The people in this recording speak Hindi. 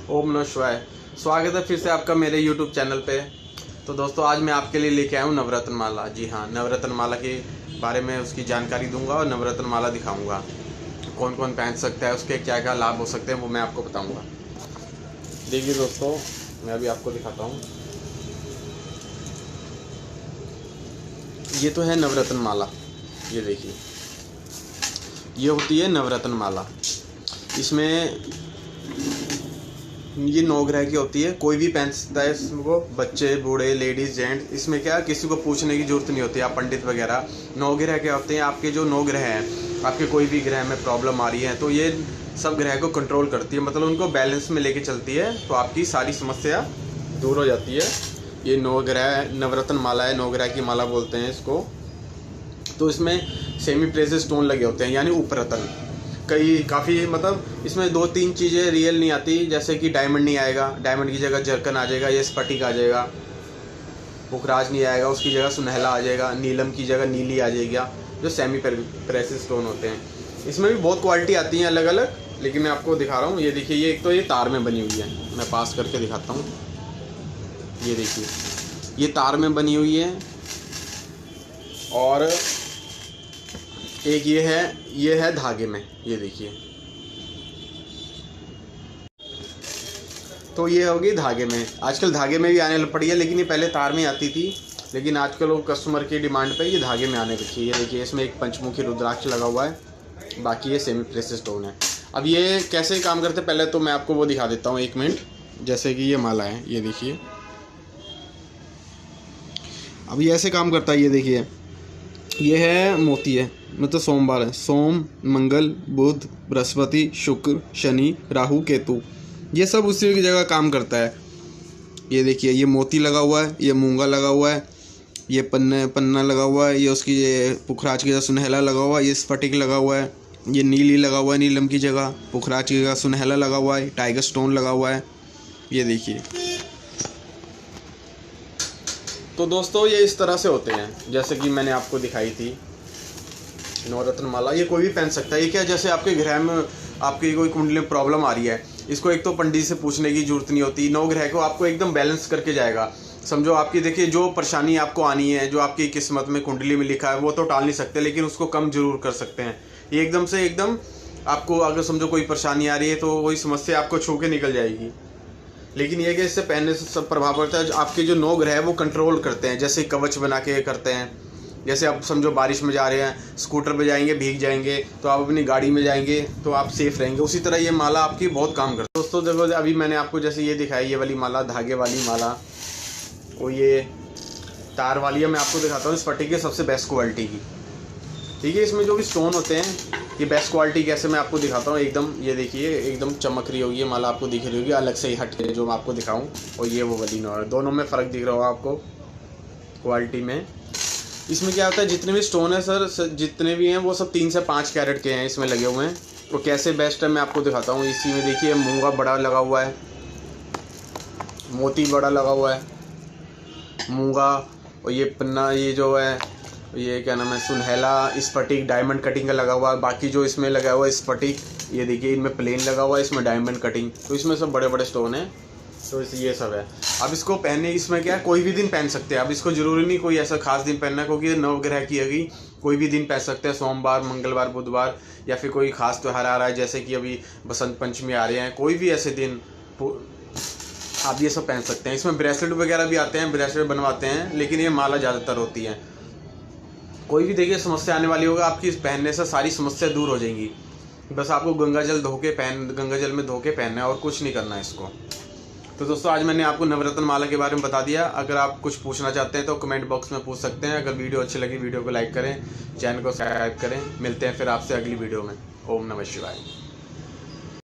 ओम नमः शिवाय। स्वागत है फिर से आपका मेरे YouTube चैनल पे। तो दोस्तों आज मैं आपके लिए लेके आया हूँ नवरत्न माला। जी हाँ, नवरत्न माला के बारे में उसकी जानकारी दूंगा और नवरत्न माला दिखाऊंगा, कौन कौन पहन सकता है, उसके क्या क्या लाभ हो सकते हैं वो मैं आपको बताऊंगा। देखिए दोस्तों, मैं अभी आपको दिखाता हूँ। ये तो है नवरत्न माला, ये देखिए, ये होती है नवरत्न माला। इसमें ये 9 ग्रह की होती है, कोई भी पहन सकता है इसको, बच्चे, बूढ़े, लेडीज, जेंट्स। इसमें क्या किसी को पूछने की जरूरत नहीं होती, आप पंडित वगैरह। 9 ग्रह के होते हैं, आपके जो 9 ग्रह हैं, आपके कोई भी ग्रह में प्रॉब्लम आ रही है तो ये सब ग्रह को कंट्रोल करती है, मतलब उनको बैलेंस में लेके चलती है, तो आपकी सारी समस्या दूर हो जाती है। ये 9 ग्रह नवरत्न माला है, 9 ग्रह की माला बोलते हैं इसको। तो इसमें सेमी प्रेशियस स्टोन लगे होते हैं, यानी उपरत्न। काफ़ी मतलब इसमें 2-3 चीज़ें रियल नहीं आती, जैसे कि डायमंड नहीं आएगा, डायमंड की जगह जरकन आ जाएगा, ये स्फटिक आ जाएगा। पुखराज नहीं आएगा, उसकी जगह सुनहला आ जाएगा, नीलम की जगह नीली आ जाएगी, जो सेमी प्रेशियस स्टोन होते हैं। इसमें भी बहुत क्वालिटी आती हैं अलग अलग, लेकिन मैं आपको दिखा रहा हूँ। ये देखिए, ये एक तो ये तार में बनी हुई है, मैं पास करके दिखाता हूँ। ये देखिए, ये तार में बनी हुई है, और एक ये है धागे में, ये देखिए। तो ये होगी धागे में। आजकल धागे में भी आने लग पड़ी है, लेकिन ये पहले तार में आती थी, लेकिन आजकल वो कस्टमर की डिमांड पे ये धागे में आने लगी है। ये देखिए, इसमें एक पंचमुखी रुद्राक्ष लगा हुआ है, बाकी ये सेमी प्रेशियस स्टोन है। अब ये कैसे काम करते हैं, पहले तो मैं आपको वो दिखा देता हूँ, 1 मिनट। जैसे कि ये माला है, ये देखिए, अब ये ऐसे काम करता है। ये देखिए, ये है मोती है, मतलब सोमवार है। सोम, मंगल, बुध, बृहस्पति, शुक्र, शनि, राहु, केतु, ये सब उसी की जगह काम करता है। ये देखिए, ये मोती लगा हुआ है, ये मूंगा लगा हुआ है, ये पन्ना लगा हुआ है, ये उसकी ये पुखराज की जगह सुनहला लगा हुआ है, ये स्फटिक लगा हुआ है, ये नीली लगा हुआ है, नीलम की जगह, पुखराज की जगह सुनहला लगा हुआ है, टाइगर स्टोन लगा हुआ है। ये देखिए, तो दोस्तों ये इस तरह से होते हैं, जैसे कि मैंने आपको दिखाई थी नवरत्न माला। ये कोई भी पहन सकता है। ये क्या, जैसे आपके ग्रह में आपकी कोई कुंडली में प्रॉब्लम आ रही है, इसको एक तो पंडित से पूछने की जरूरत नहीं होती, 9 ग्रह को आपको एकदम बैलेंस करके जाएगा। समझो आपकी, देखिए, जो परेशानी आपको आनी है, जो आपकी किस्मत में कुंडली में लिखा है, वो तो टाल नहीं सकते, लेकिन उसको कम जरूर कर सकते हैं। ये एकदम आपको, अगर समझो कोई परेशानी आ रही है तो वही समस्या आपको छू के निकल जाएगी। लेकिन ये कि इससे पहनने से सब प्रभाव पड़ता है। आपके जो 9 ग्रह है वो कंट्रोल करते हैं, जैसे कवच बना के करते हैं। जैसे आप समझो बारिश में जा रहे हैं, स्कूटर पे जाएंगे, भीग जाएंगे, तो आप अपनी गाड़ी में जाएंगे तो आप सेफ रहेंगे। उसी तरह ये माला आपकी बहुत काम करती है। दोस्तों देखो, अभी मैंने आपको जैसे ये दिखाई, ये वाली माला, धागे वाली माला, और ये तार वाली है। मैं आपको दिखाता हूँ स्फटिक की सबसे बेस्ट क्वालिटी की। ठीक है, इसमें जो भी स्टोन होते हैं, ये बेस्ट क्वालिटी कैसे मैं आपको दिखाता हूँ। एकदम ये देखिए, एकदम चमक रही होगी ये माला, आपको दिख रही होगी अलग से ही हट के जो मैं आपको दिखाऊँ। और ये वो वाली दोनों में फ़र्क दिख रहा होगा आपको क्वालिटी में। इसमें क्या होता है, जितने भी स्टोन है सर, जितने भी हैं वो सब 3 से 5 कैरेट के हैं, इसमें लगे हुए हैं। तो कैसे बेस्ट है मैं आपको दिखाता हूँ। इसी में देखिए, मूंगा बड़ा लगा हुआ है, मोती बड़ा लगा हुआ है, मूंगा, और ये पन्ना, ये जो है, ये क्या नाम है, सुनहला, स्फटिक, डायमंड कटिंग का लगा हुआ है। बाकी जो इसमें लगा हुआ है स्फटिक, ये देखिए, इनमें प्लेन लगा हुआ है, इसमें डायमंड कटिंग। तो इसमें सब बड़े बड़े स्टोन हैं, तो ये सब है। अब इसको पहनने, इसमें क्या है, कोई भी दिन पहन सकते हैं। अब इसको जरूरी नहीं कोई ऐसा खास दिन पहनना, क्योंकि 9 ग्रह की होगी, कोई भी दिन पहन सकते हैं, सोमवार, मंगलवार, बुधवार, या फिर कोई खास त्यौहार आ रहा है, जैसे कि अभी बसंत पंचमी आ रहे हैं, कोई भी ऐसे दिन आप ये सब पहन सकते हैं। इसमें ब्रेसलेट वगैरह भी आते हैं, ब्रेसलेट बनवाते हैं, लेकिन ये माला ज़्यादातर होती है। कोई भी देखिए समस्या आने वाली होगा, आपकी पहनने से सारी समस्या दूर हो जाएंगी। बस आपको गंगा जल में धो के पहनना है, और कुछ नहीं करना है इसको। तो दोस्तों आज मैंने आपको नवरत्न माला के बारे में बता दिया। अगर आप कुछ पूछना चाहते हैं तो कमेंट बॉक्स में पूछ सकते हैं। अगर वीडियो अच्छी लगी, वीडियो को लाइक करें, चैनल को सब्सक्राइब करें। मिलते हैं फिर आपसे अगली वीडियो में। ओम नमः शिवाय।